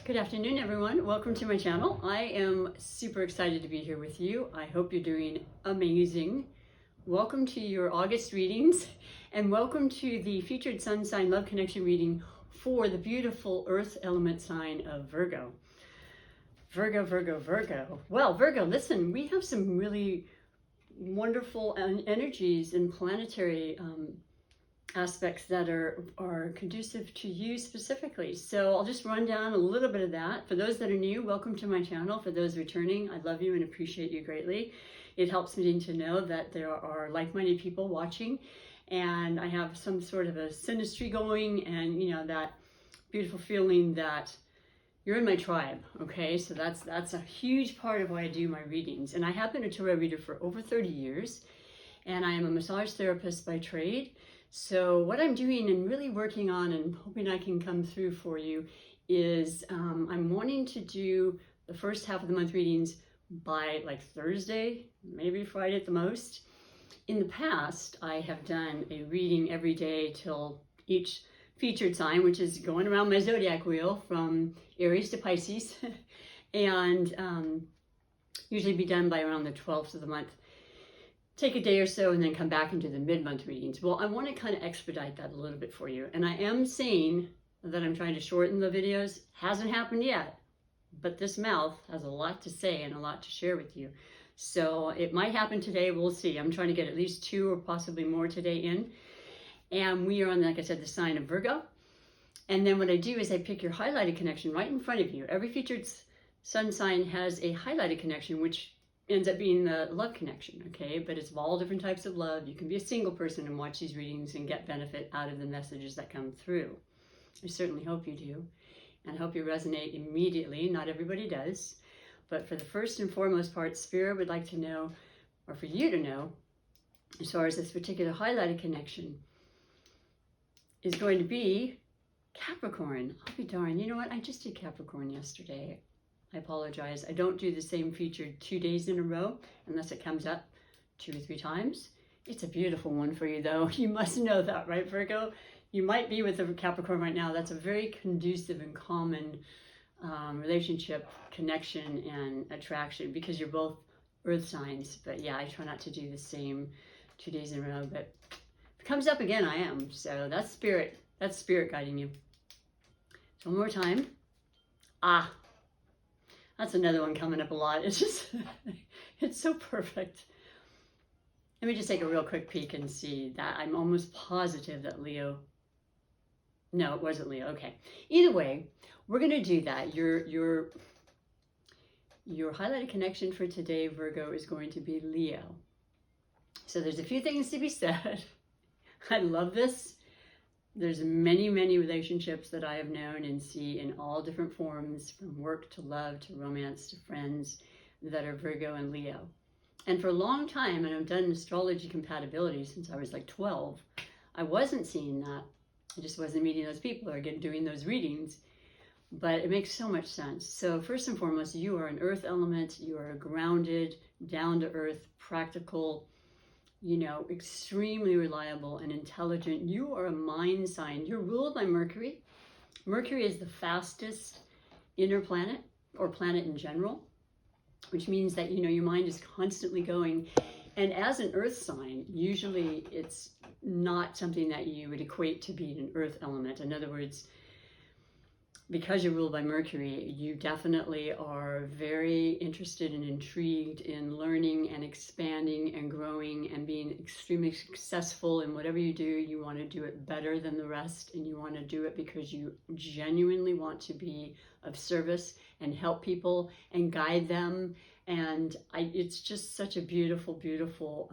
Good afternoon, everyone. Welcome to my channel. I am super excited to be here with you. I hope you're doing amazing. Welcome to your August readings, and welcome to the featured sun sign love connection reading for the beautiful earth element sign of Virgo. Virgo, Virgo, Virgo. Well, Virgo, listen, we have some really wonderful energies and planetary aspects that are conducive to you specifically. So I'll just run down a little bit of that. For those that are new, welcome to my channel. For those returning, I love you and appreciate you greatly. It helps me to know that there are like-minded people watching, and I have some sort of a synastry going, and you know, that beautiful feeling that you're in my tribe. Okay, so that's a huge part of why I do my readings. And I have been a tarot reader for over 30 years, and I am a massage therapist by trade. So what I'm doing and really working on and hoping I can come through for you is I'm wanting to do the first half of the month readings by like Thursday, maybe Friday at the most. In the past, I have done a reading every day till each featured sign, which is going around my zodiac wheel from Aries to Pisces, and usually be done by around the 12th of the month. Take a day or so and then come back and do the mid-month readings. Well, I want to kind of expedite that a little bit for you. And I am saying that I'm trying to shorten the videos. Hasn't happened yet, but this mouth has a lot to say and a lot to share with you. So it might happen today. We'll see. I'm trying to get at least 2 or possibly more today in. And we are on, like I said, the sign of Virgo. And then what I do is I pick your highlighted connection right in front of you. Every featured sun sign has a highlighted connection, which ends up being the love connection, okay? But it's of all different types of love. You can be a single person and watch these readings and get benefit out of the messages that come through. I certainly hope you do, and I hope you resonate immediately. Not everybody does, but for the first and foremost part, Spirit would like to know, or for you to know, as far as this particular highlighted connection is going to be Capricorn. I'll be darned. You know what? I just did Capricorn yesterday. I apologize. I don't do the same featured 2 days in a row unless it comes up 2 or 3 times. It's a beautiful one for you though. You must know that, right, Virgo? You might be with a Capricorn right now. That's a very conducive and common relationship, connection, and attraction because you're both earth signs. But yeah, I try not to do the same 2 days in a row, but if it comes up again, I am. So that's spirit guiding you. So one more time. That's another one coming up a lot. It's just, it's so perfect. Let me just take a real quick peek and see that. I'm almost positive that Leo, no, it wasn't Leo. Okay. Either way, we're going to do that. Your highlighted connection for today, Virgo, is going to be Leo. So there's a few things to be said. I love this. There's many, many relationships that I have known and see in all different forms, from work to love to romance to friends, that are Virgo and Leo. And for a long time, and I've done astrology compatibility since I was like 12, I wasn't seeing that. I just wasn't meeting those people or doing those readings. But it makes so much sense. So first and foremost, you are an earth element. You are grounded, down-to-earth, practical, you know, extremely reliable and intelligent. You are a mind sign. You're ruled by Mercury. Mercury is the fastest inner planet, or planet in general, which means that, you know, your mind is constantly going. And as an earth sign, usually it's not something that you would equate to being an earth element. In other words, because you're ruled by Mercury, you definitely are very interested and intrigued in learning and expanding and growing and being extremely successful in whatever you do. You want to do it better than the rest, and you want to do it because you genuinely want to be of service and help people and guide them. And it's just such a beautiful, beautiful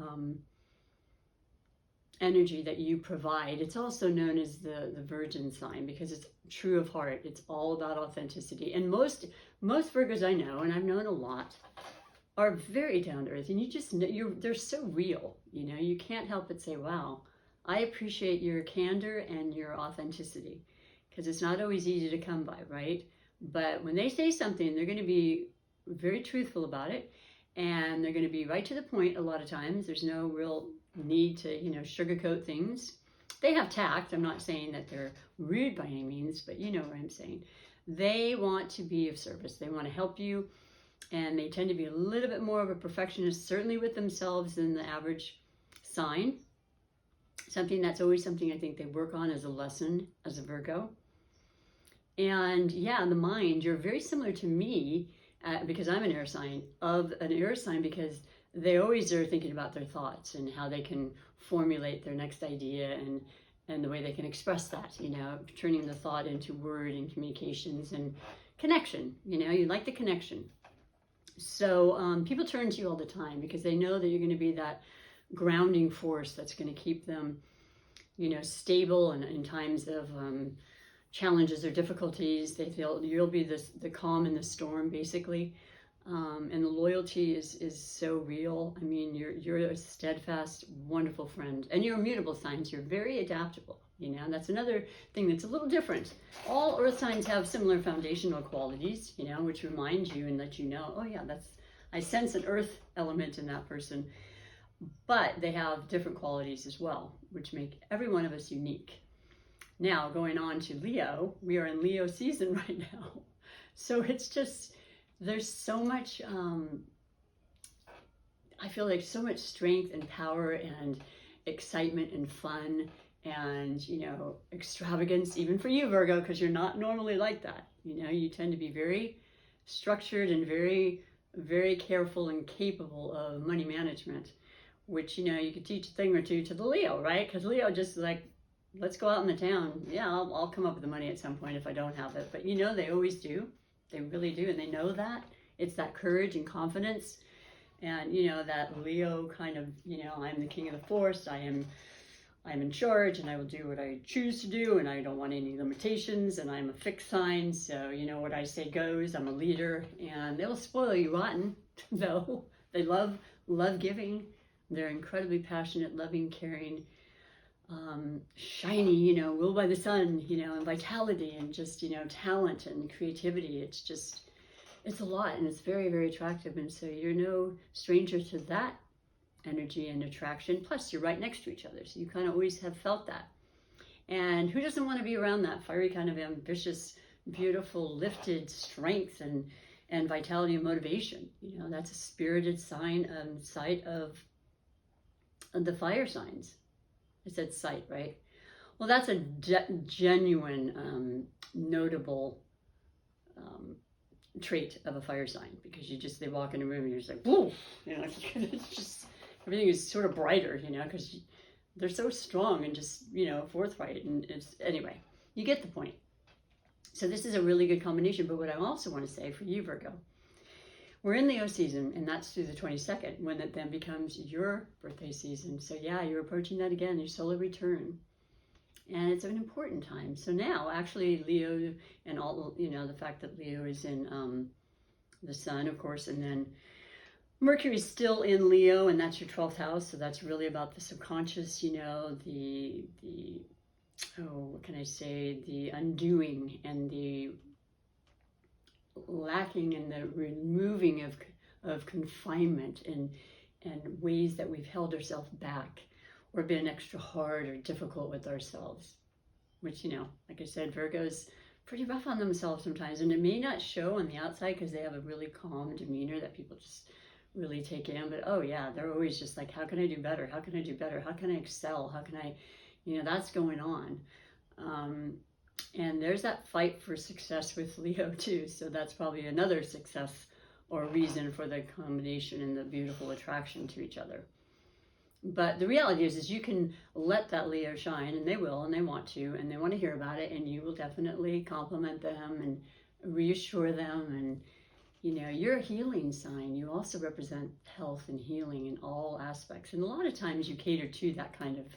energy that you provide. It's also known as the Virgin sign because it's true of heart. It's all about authenticity. And most Virgos I know, and I've known a lot, are very down to earth. And you just know, they're so real. You know, you can't help but say, wow, I appreciate your candor and your authenticity, because it's not always easy to come by, right? But when they say something, they're going to be very truthful about it, and they're going to be right to the point a lot of times. There's no real need to, you know, sugarcoat things. They have tact. I'm not saying that they're rude by any means, but you know what I'm saying. They want to be of service. They want to help you, and they tend to be a little bit more of a perfectionist, certainly with themselves, than the average sign. That's always something I think they work on as a lesson as a Virgo. And yeah, the mind, you're very similar to me because I'm an air sign, because they always are thinking about their thoughts and how they can formulate their next idea and the way they can express that, you know, turning the thought into word and communications and connection. You know, you like the connection. So people turn to you all the time because they know that you're going to be that grounding force that's going to keep them, you know, stable and in times of challenges or difficulties. They feel you'll be the calm in the storm, basically. And the loyalty is so real. I mean, you're a steadfast, wonderful friend, and you're immutable signs. You're very adaptable. You know, and that's another thing that's a little different. All earth signs have similar foundational qualities, you know, which remind you and let you know, oh yeah, I sense an earth element in that person. But they have different qualities as well, which make every one of us unique. Now, going on to Leo, we are in Leo season right now. So it's just, there's so much, I feel like so much strength and power and excitement and fun and, you know, extravagance, even for you, Virgo, because you're not normally like that. You know, you tend to be very structured and very, very careful and capable of money management, which, you know, you could teach a thing or two to the Leo, right? Because Leo just like, let's go out in the town. Yeah, I'll come up with the money at some point if I don't have it. But, you know, they always do. They really do. And they know that. It's that courage and confidence. And, you know, that Leo kind of, you know, I'm the king of the force. I'm in charge and I will do what I choose to do. And I don't want any limitations. And I'm a fixed sign. So, you know, what I say goes. I'm a leader. And they'll spoil you rotten, though. They love giving. They're incredibly passionate, loving, caring, shiny, you know, ruled by the sun, you know, and vitality and just, you know, talent and creativity. It's just, it's a lot and it's very, very attractive. And so you're no stranger to that energy and attraction. Plus, you're right next to each other. So you kind of always have felt that. And who doesn't want to be around that fiery kind of ambitious, beautiful, lifted strength and vitality and motivation? You know, that's a spirited sign sight of the fire signs. I said sight, right? Well, that's a genuine, notable trait of a fire sign, because they walk in a room and you're just like, whoa, you know, it's just, everything is sort of brighter, you know, because they're so strong and just, you know, forthright. And it's, anyway, you get the point. So this is a really good combination. But what I also want to say for you, Virgo, we're in Leo season, and that's through the 22nd, when it then becomes your birthday season. So yeah, you're approaching that again, your solar return. And it's an important time. So now, actually, Leo, and all, you know, the fact that Leo is in the sun, of course, and then Mercury's still in Leo, and that's your 12th house. So that's really about the subconscious, you know, what can I say, the undoing and the lacking and the removing of confinement and ways that we've held ourselves back or been extra hard or difficult with ourselves, which, you know, like I said, Virgo's pretty rough on themselves sometimes, and it may not show on the outside because they have a really calm demeanor that people just really take in. But oh yeah, they're always just like, how can I do better? How can I do better? How can I excel? How can I, you know, that's going on. And there's that fight for success with Leo too. So that's probably another success or reason for the combination and the beautiful attraction to each other. But the reality is you can let that Leo shine, and they will, and they want to hear about it, and you will definitely compliment them and reassure them. And, you know, you're a healing sign. You also represent health and healing in all aspects. And a lot of times you cater to that kind of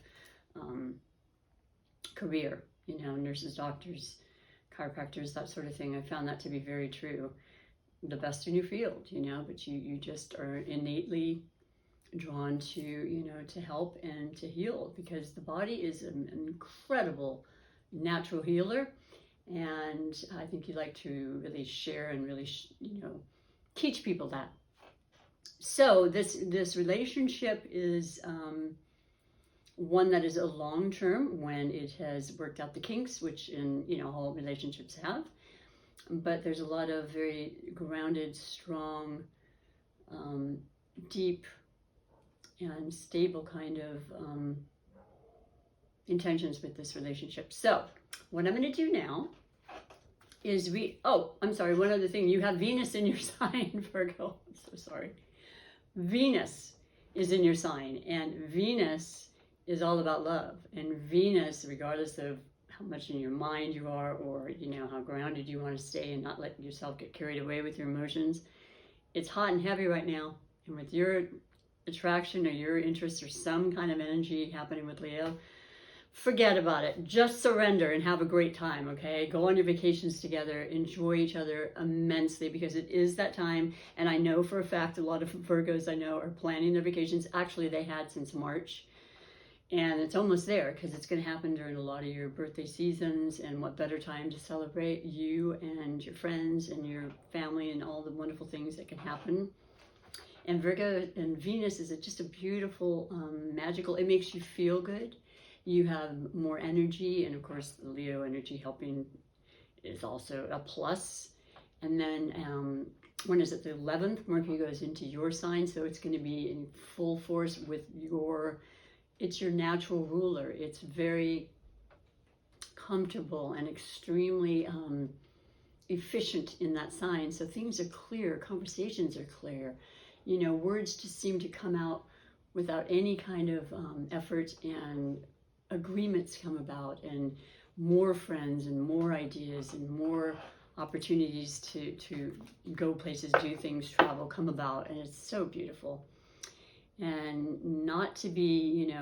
career. You know, nurses, doctors, chiropractors, that sort of thing. I found that to be very true. The best in your field, you know, but you just are innately drawn to, you know, to help and to heal, because the body is an incredible natural healer. And I think you like to really share and really, you know, teach people that. So this relationship is one that is a long term when it has worked out the kinks, which all relationships have. But there's a lot of very grounded, strong, deep, and stable kind of intentions with this relationship. So what I'm going to do now is one other thing. You have Venus in your sign, Virgo. I'm so sorry. Venus is in your sign, and Venus is all about love. And Venus, regardless of how much in your mind you are, or how grounded you want to stay and not let yourself get carried away with your emotions, it's hot and heavy right now. And with your attraction or your interest or some kind of energy happening with Leo, forget about it. Just surrender and have a great time, okay? Go on your vacations together. Enjoy each other immensely, because it is that time. And I know for a fact a lot of Virgos I know are planning their vacations. Actually, they had since March. And it's almost there, because it's going to happen during a lot of your birthday seasons. And what better time to celebrate you and your friends and your family and all the wonderful things that can happen. And Virgo and Venus is just a beautiful, magical, it makes you feel good. You have more energy, and of course the Leo energy helping is also a plus. And then when is it? The 11th, Mercury goes into your sign, so it's going to be in full force with it's your natural ruler. It's very comfortable and extremely efficient in that sign. So things are clear, conversations are clear. Words just seem to come out without any kind of effort, and agreements come about, and more friends and more ideas and more opportunities to go places, do things, travel, come about. And it's so beautiful. And not to be,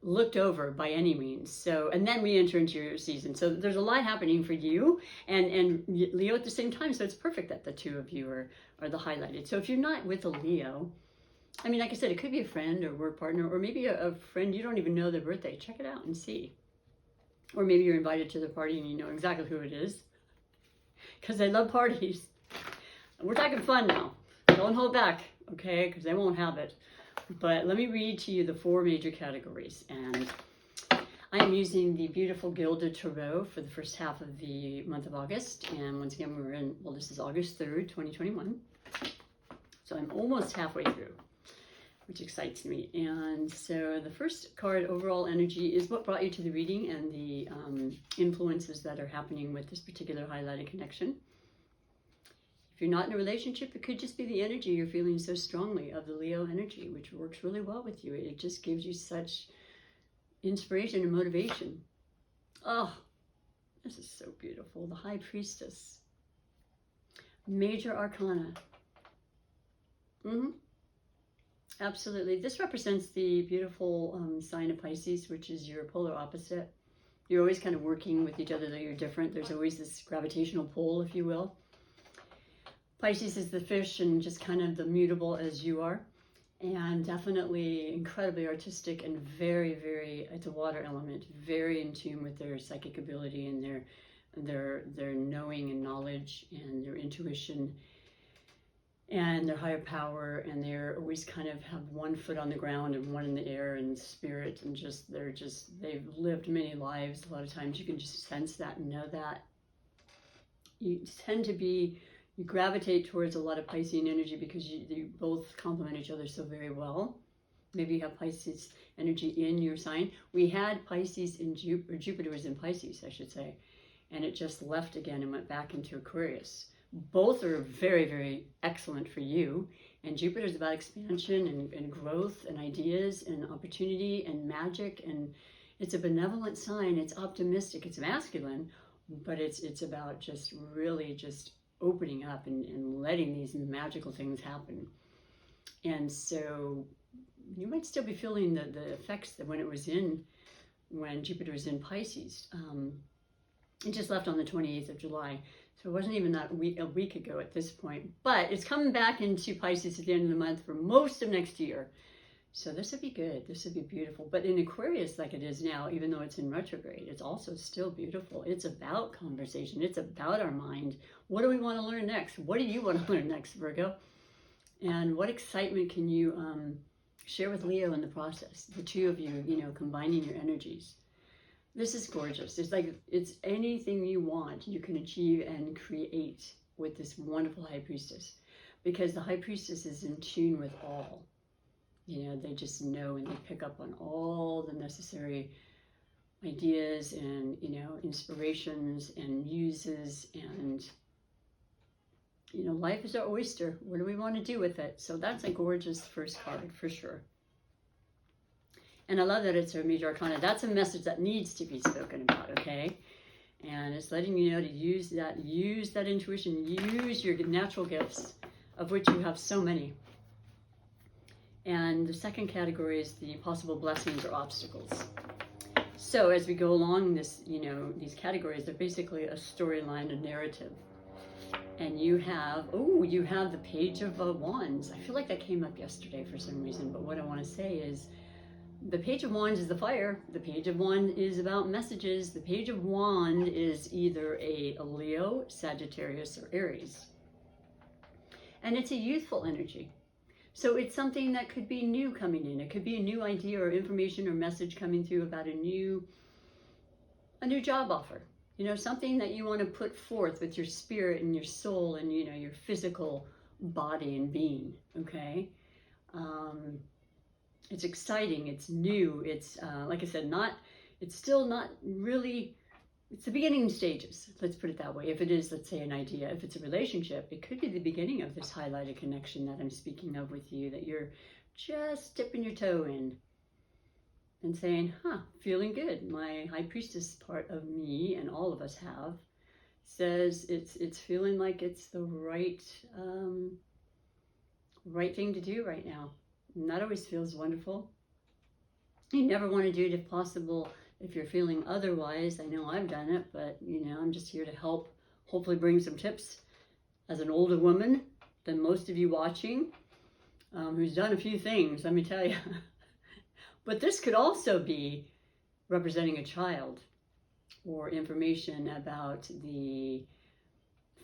looked over by any means. So, and then we enter into your season. So there's a lot happening for you and Leo at the same time. So it's perfect that the two of you are the highlighted. So if you're not with a Leo, I mean, like I said, it could be a friend or work partner, or maybe a friend you don't even know their birthday. Check it out and see. Or maybe you're invited to the party and you know exactly who it is, because they love parties. We're talking fun now. Don't hold back, okay? Because they won't have it. But let me read to you the 4 major categories. And I am using the beautiful Gilded Tarot for the first half of the month of August. And once again, this is August 3rd, 2021. So I'm almost halfway through, which excites me. And so the first card, overall energy, is what brought you to the reading and the influences that are happening with this particular highlighted connection. If you're not in a relationship, it could just be the energy you're feeling so strongly of the Leo energy, which works really well with you. It just gives you such inspiration and motivation. Oh, this is so beautiful. The High Priestess. Major Arcana. Absolutely. This represents the beautiful sign of Pisces, which is your polar opposite. You're always kind of working with each other, though you're different. There's always this gravitational pull, if you will. Pisces is the fish and just kind of the mutable as you are. And definitely incredibly artistic and very, very, it's a water element, very in tune with their psychic ability and their knowing and knowledge and their intuition and their higher power. And they're always kind of have one foot on the ground and one in the air and spirit, and they've lived many lives. A lot of times you can just sense that and know that. You tend to be, you gravitate towards a lot of Piscean energy because you both complement each other so very well. Maybe you have Pisces energy in your sign. We had Pisces in Jupiter was in Pisces, I should say, and it just left again and went back into Aquarius. Both are very, very excellent for you. And Jupiter is about expansion and growth and ideas and opportunity and magic. And it's a benevolent sign. It's optimistic. It's masculine, but it's about just really just opening up and letting these magical things happen. And so you might still be feeling the effects that when Jupiter was in Pisces. It just left on the 28th of July. So it wasn't even a week ago at this point. But it's coming back into Pisces at the end of the month for most of next year. So this would be good. This would be beautiful. But in Aquarius, like it is now, even though it's in retrograde, it's also still beautiful. It's about conversation. It's about our mind. What do we want to learn next? What do you want to learn next, Virgo? And what excitement can you Share with Leo in the process, the two of you, you know, combining your energies. This is gorgeous. It's like, it's anything you want, you can achieve and create with this wonderful High Priestess. Because the High Priestess is in tune with all. You know, they just know and they pick up on all the necessary ideas and, you know, inspirations and muses and, you know, life is our oyster. What do we want to do with it? So that's a gorgeous first card for sure. And I love that it's a major arcana. That's a message that needs to be spoken about, okay? And it's letting you know to use that intuition, use your natural gifts, of which you have so many. And the second category is the possible blessings or obstacles. So as we go along this, you know, these categories, they're basically a storyline, a narrative. And you have, you have the Page of Wands. I feel like that came up yesterday for some reason, but what I want to say is the Page of Wands is the fire. The Page of Wands is about messages. The Page of Wands is either a Leo, Sagittarius, or Aries. And it's a youthful energy. So it's something that could be new coming in. It could be a new idea or information or message coming through about a new job offer. You know, something that you want to put forth with your spirit and your soul and, you know, your physical body and being, okay? It's exciting, it's new, it's, like I said, it's still not really, it's the beginning stages, let's put it that way. If it is, let's say, an idea, if it's a relationship, it could be the beginning of this highlighted connection that I'm speaking of with you, that you're just dipping your toe in and saying, feeling good. My High Priestess part of me, and all of us have, says it's feeling like it's the right thing to do right now. And that always feels wonderful. You never want to do it if possible if you're feeling otherwise. I know I've done it, but, you know, I'm just here to help, hopefully bring some tips as an older woman than most of you watching, who's done a few things, let me tell you. But this could also be representing a child, or information about the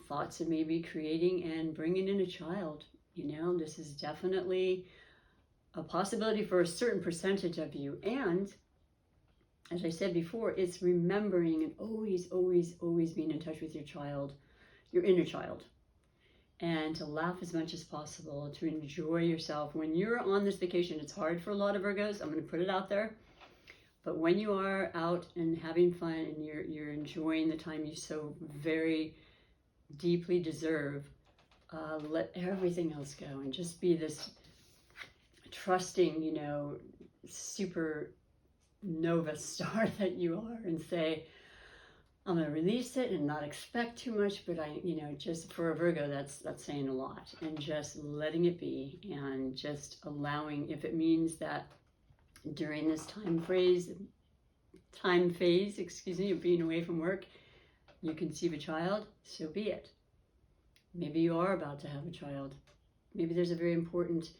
thoughts of maybe creating and bringing in a child. You know, this is definitely a possibility for a certain percentage of you. And as I said before, it's remembering and always, always, always being in touch with your child, your inner child, and to laugh as much as possible, to enjoy yourself. When you're on this vacation, it's hard for a lot of Virgos, I'm going to put it out there, but when you are out and having fun and you're enjoying the time you so very deeply deserve, let everything else go and just be this trusting, you know, super nova star that you are, and say, I'm going to release it and not expect too much, but you know, just for a Virgo, that's saying a lot, and just letting it be, and just allowing, if it means that during this time phase, of being away from work, you conceive a child, so be it. Maybe you are about to have a child. Maybe there's a very important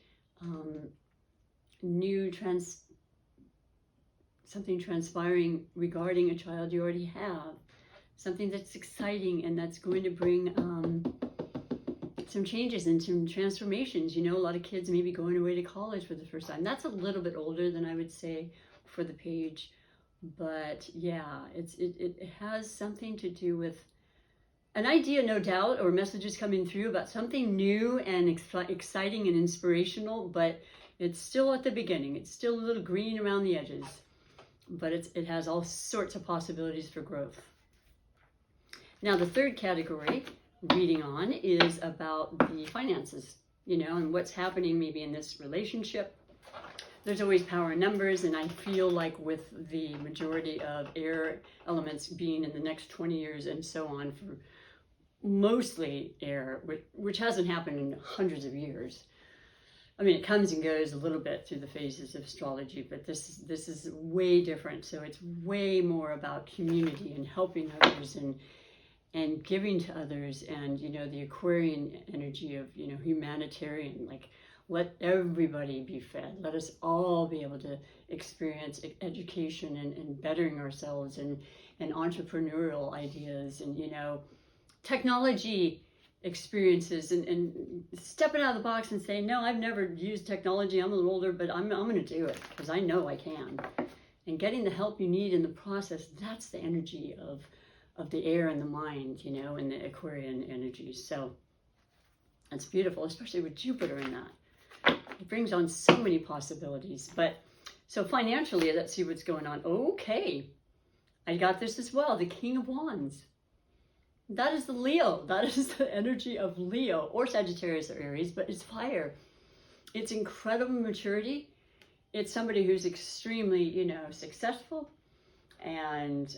something transpiring regarding a child you already have. Something that's exciting and that's going to bring some changes and some transformations. You know, a lot of kids may be going away to college for the first time. That's a little bit older than I would say for the Page. But yeah, it has something to do with an idea, no doubt, or messages coming through about something new and exciting and inspirational, but it's still at the beginning. It's still a little green around the edges, but it has all sorts of possibilities for growth. Now, the third category, reading on, is about the finances, you know, and what's happening maybe in this relationship. There's always power in numbers, and I feel like with the majority of air elements being in the next 20 years and so on, for mostly air, which hasn't happened in hundreds of years. I mean, it comes and goes a little bit through the phases of astrology, but this is way different. So it's way more about community and helping others and giving to others, and, you know, the Aquarian energy of, you know, humanitarian, like, let everybody be fed. Let us all be able to experience education and bettering ourselves, and entrepreneurial ideas, and, you know, technology experiences and stepping out of the box and saying, no, I've never used technology. I'm a little older, but I'm going to do it because I know I can. And getting the help you need in the process, that's the energy of the air and the mind, you know, and the Aquarian energy. So that's beautiful, especially with Jupiter in that. It brings on so many possibilities. But so financially, let's see what's going on. Okay, I got this as well. The King of Wands. That is the Leo. That is the energy of Leo or Sagittarius or Aries, but it's fire. It's incredible maturity. It's somebody who's extremely, you know, successful and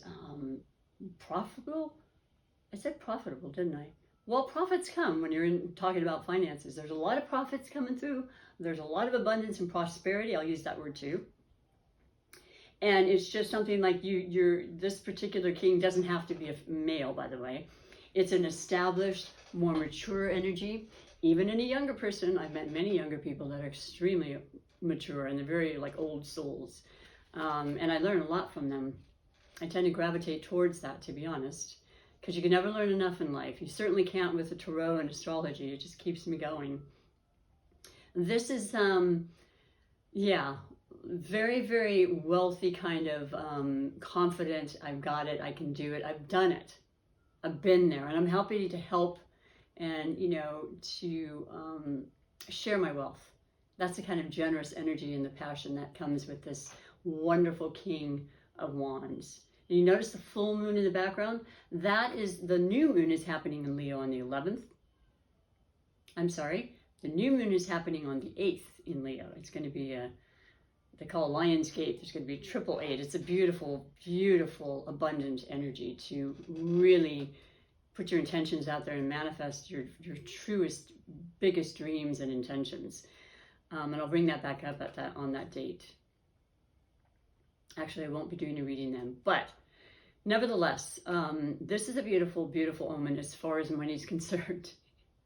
profitable. I said profitable, didn't I? Well, profits come when you're talking about finances. There's a lot of profits coming through. There's a lot of abundance and prosperity. I'll use that word too. And it's just something like this particular king doesn't have to be a male, by the way. It's an established, more mature energy. Even in a younger person, I've met many younger people that are extremely mature and they're very like old souls. And I learn a lot from them. I tend to gravitate towards that, to be honest, because you can never learn enough in life. You certainly can't with the tarot and astrology. It just keeps me going. This is, yeah, very, very wealthy kind of confident. I've got it. I can do it. I've done it. I've been there, and I'm happy to help and, you know, to share my wealth. That's the kind of generous energy and the passion that comes with this wonderful King of Wands. And you notice the full moon in the background? That is, the new moon is happening in Leo on the 11th. I'm sorry, the new moon is happening on the 8th in Leo. It's going to be they call a Lion's Gate. There's going to be 888. It's a beautiful, beautiful, abundant energy to really put your intentions out there and manifest your truest, biggest dreams and intentions. And I'll bring that back up on that date. Actually, I won't be doing a reading then, but nevertheless, this is a beautiful, beautiful omen as far as money is concerned,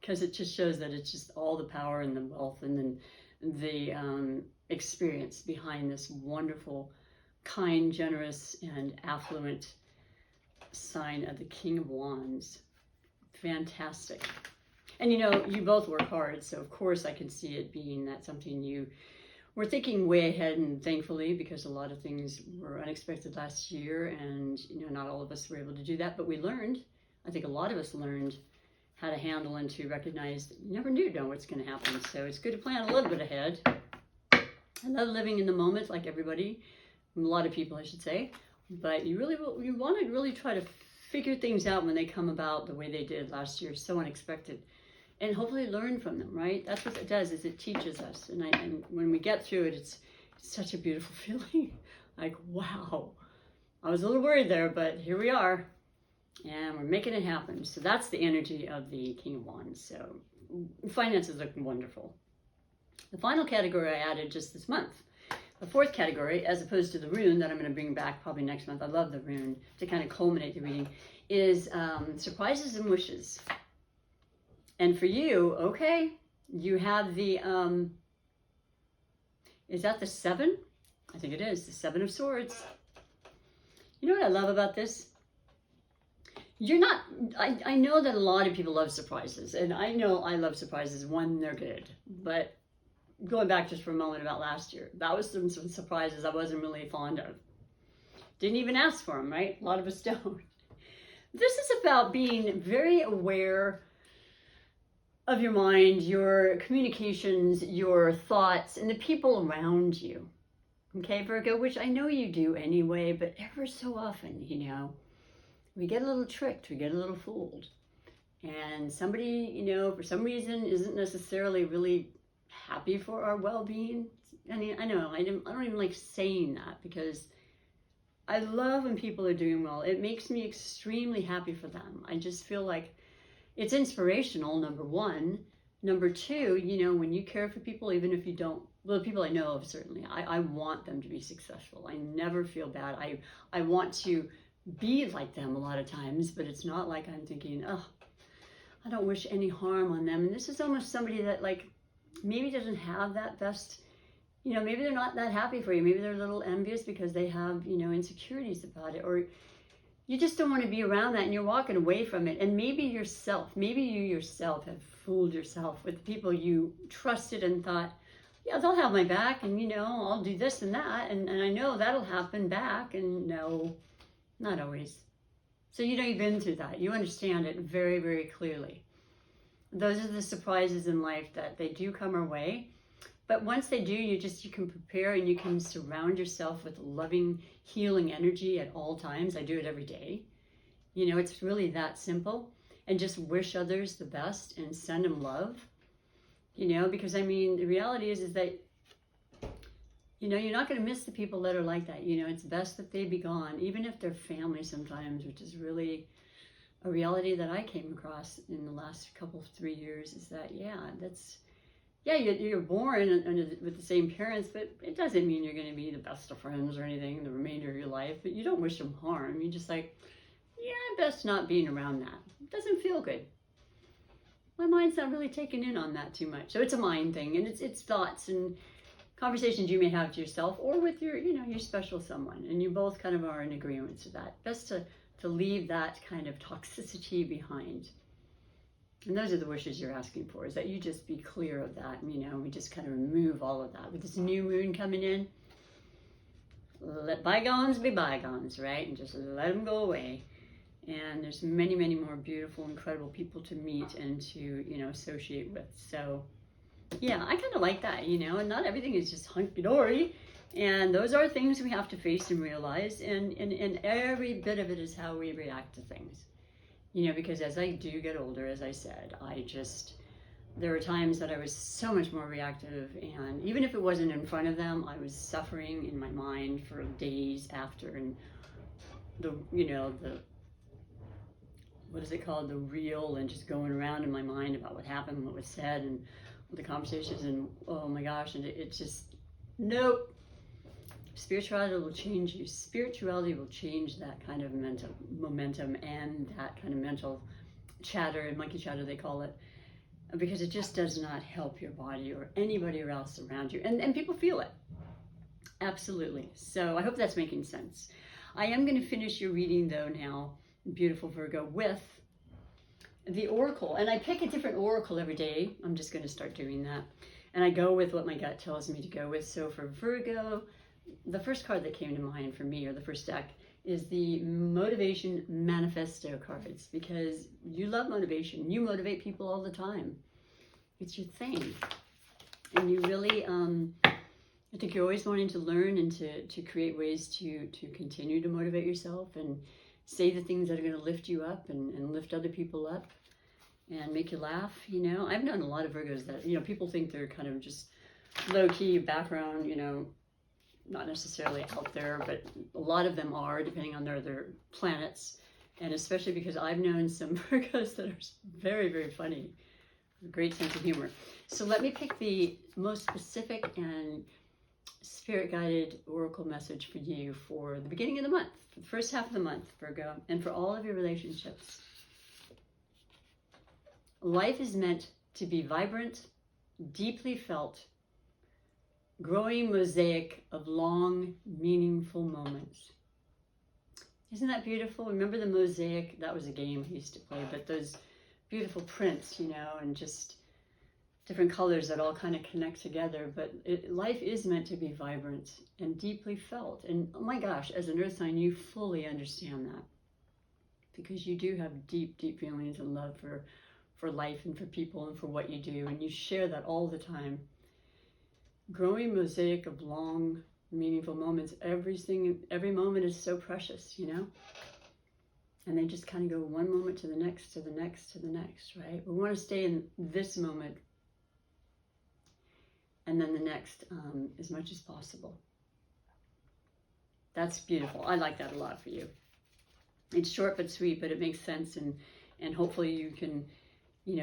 because it just shows that it's just all the power and the wealth and then the experience behind this wonderful, kind, generous, and affluent sign of the King of Wands. Fantastic. And you know, you both work hard, so of course I can see it being that something you were thinking way ahead, and thankfully, because a lot of things were unexpected last year, and you know, not all of us were able to do that, but we learned, I think a lot of us learned how to handle and to recognize that you never know what's going to happen. So it's good to plan a little bit ahead. I love living in the moment like everybody, a lot of people I should say, but you want to really try to figure things out when they come about the way they did last year, so unexpected. And hopefully learn from them, right? That's what it does, is it teaches us. And when we get through it, it's such a beautiful feeling. Like, wow, I was a little worried there, but here we are. And we're making it happen. So that's the energy of the King of Wands. So finances look wonderful. The final category I added just this month, the fourth category, as opposed to the rune that I'm going to bring back probably next month. I love the rune to kind of culminate the reading, is surprises and wishes. And for you, okay, you have the, is that the 7? I think it is, the 7 of Swords. You know what I love about this? You're not, I know that a lot of people love surprises, and I know I love surprises when they're good, but going back just for a moment about last year, that was some surprises I wasn't really fond of. Didn't even ask for them, right? A lot of us don't. This is about being very aware of your mind, your communications, your thoughts, and the people around you. Okay, Virgo, which I know you do anyway, but ever so often, you know, we get a little tricked, we get a little fooled. And somebody, you know, for some reason isn't necessarily really happy for our well-being. I mean, I know, I don't even like saying that, because I love when people are doing well. It makes me extremely happy for them. I just feel like it's inspirational, number one. Number two, you know, when you care for people, even if you don't, well, the people I know of, certainly, I want them to be successful. I never feel bad. I want to be like them a lot of times, but it's not like I'm thinking, oh, I don't wish any harm on them. And this is almost somebody that, like, maybe doesn't have that best, you know, maybe they're not that happy for you. Maybe they're a little envious because they have, you know, insecurities about it. Or you just don't want to be around that, and you're walking away from it. And maybe you yourself have fooled yourself with people you trusted and thought, yeah, they'll have my back, and I'll do this and that, and I know that'll happen back. And no, not always. So you've been through that. You understand it very, very clearly. Those are the surprises in life, that they do come our way. But once they do, you can prepare, and you can surround yourself with loving, healing energy at all times. I do it every day. It's really that simple. And just wish others the best and send them love. Because the reality is that, you're not going to miss the people that are like that. It's best that they be gone, even if they're family sometimes, which is really a reality that I came across in the last 3 years, is that, you're born with the same parents, but it doesn't mean you're going to be the best of friends or anything the remainder of your life. But you don't wish them harm. You're just like, best not being around that. It doesn't feel good. My mind's not really taking in on that too much. So it's a mind thing, and it's thoughts and conversations you may have to yourself or with your special someone, and you both kind of are in agreement to that. Best to leave that kind of toxicity behind. And those are the wishes you're asking for, is that you just be clear of that. And, we just kind of remove all of that. With this new moon coming in, let bygones be bygones, right? And just let them go away. And there's many, many more beautiful, incredible people to meet and to, associate with. So, yeah, I kind of like that, and not everything is just hunky-dory. And those are things we have to face and realize. And every bit of it is how we react to things. Because as I do get older, as I said, there were times that I was so much more reactive. And even if it wasn't in front of them, I was suffering in my mind for days after. And what is it called? The reel, and just going around in my mind about what happened, what was said, and the conversations, and oh my gosh, and it's just, nope. Spirituality will change you. Spirituality will change that kind of mental momentum and that kind of mental chatter, and monkey chatter they call it, because it just does not help your body or anybody else around you. And people feel it. Absolutely. So I hope that's making sense. I am going to finish your reading though now, beautiful Virgo, with the oracle. And I pick a different oracle every day. I'm just going to start doing that. And I go with what my gut tells me to go with. So for Virgo, the first card that came to mind for me, or the first deck, is the Motivation Manifesto cards, because you love motivation. You motivate people all the time. It's your thing. And you really, I think you're always wanting to learn and to create ways to continue to motivate yourself and say the things that are going to lift you up and lift other people up and make you laugh. I've known a lot of Virgos that, people think they're kind of just low-key background, not necessarily out there, but a lot of them are, depending on their planets. And especially because I've known some Virgos that are very, very funny, great sense of humor. So let me pick the most specific and spirit-guided oracle message for you for the beginning of the month, for the first half of the month, Virgo, and for all of your relationships. Life is meant to be vibrant, deeply felt, growing mosaic of long, meaningful moments. Isn't that beautiful? Remember the mosaic? That was a game I used to play, but those beautiful prints, and just different colors that all kind of connect together. But life is meant to be vibrant and deeply felt. And oh my gosh, as an earth sign, you fully understand that, because you do have deep, deep feelings and love for life and for people and for what you do. And you share that all the time. Growing mosaic of long, meaningful moments. Every moment is so precious, And they just kind of go one moment to the next, to the next, to the next, right? We want to stay in this moment and then the next as much as possible. That's beautiful. I like that a lot for you. It's short but sweet, but it makes sense, and hopefully you can,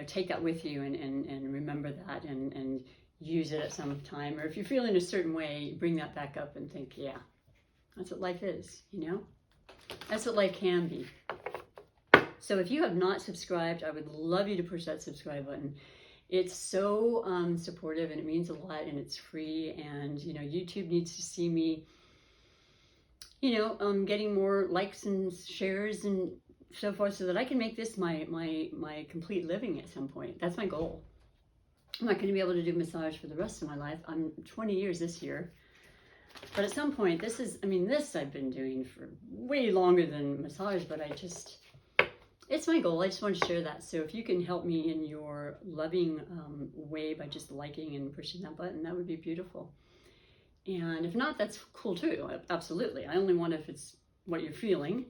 take that with you and remember that and use it at some time. Or if you're feeling a certain way, bring that back up and think, yeah, that's what life is, That's what life can be. So if you have not subscribed, I would love you to push that subscribe button. It's so supportive, and it means a lot, and it's free. And, YouTube needs to see me, getting more likes and shares and so forth, so that I can make this my complete living at some point. That's my goal. I'm not going to be able to do massage for the rest of my life. I'm 20 years this year. But at some point, this I've been doing for way longer than massage, but it's my goal. I just want to share that. So if you can help me in your loving way by just liking and pushing that button, that would be beautiful. And if not, that's cool too. Absolutely. I only want if it's what you're feeling.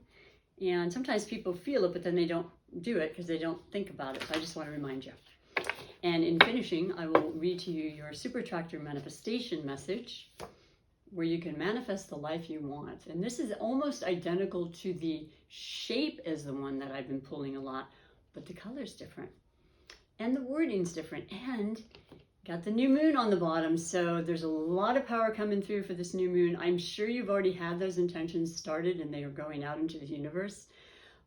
And sometimes people feel it, but then they don't do it because they don't think about it. So I just want to remind you. And in finishing, I will read to you your Super Attractor manifestation message, where you can manifest the life you want. And this is almost identical to the shape as the one that I've been pulling a lot, but the color's different. And the wording's different. And got the new moon on the bottom, so there's a lot of power coming through for this new moon. I'm sure you've already had those intentions started and they are going out into the universe,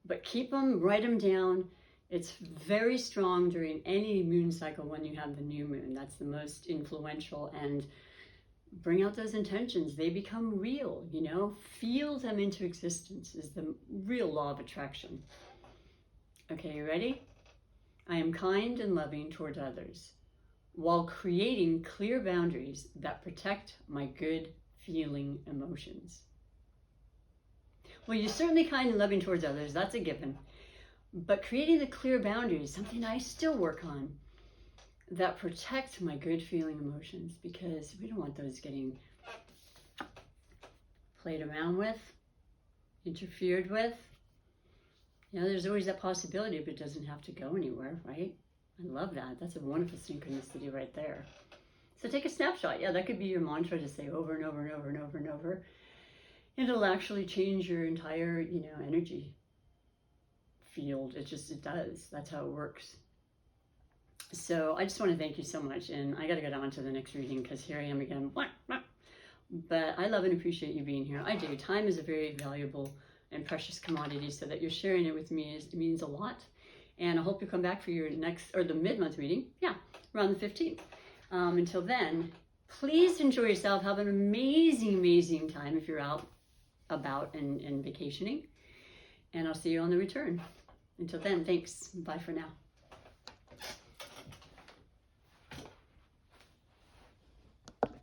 but keep them, write them down. It's very strong during any moon cycle when you have the new moon. That's the most influential, and bring out those intentions. They become real, feel them into existence is the real law of attraction. Okay, you ready? I am kind and loving toward others, while creating clear boundaries that protect my good feeling emotions. Well, you're certainly kind and loving towards others, that's a given. But creating the clear boundaries, something I still work on, that protect my good feeling emotions, because we don't want those getting played around with, interfered with. There's always that possibility, but it doesn't have to go anywhere, right? I love that. That's a wonderful synchronicity right there. So take a snapshot. Yeah, that could be your mantra to say over and over and over and over and over. And it'll actually change your entire, energy field. It does. That's how it works. So I just want to thank you so much. And I got to go down to the next reading because here I am again. But I love and appreciate you being here. I do. Time is a very valuable and precious commodity, so that you're sharing it with me means a lot. And I hope you come back for your the mid-month reading. Yeah, around the 15th. Until then, please enjoy yourself. Have an amazing, amazing time if you're out about and vacationing. And I'll see you on the return. Until then, thanks. Bye for now.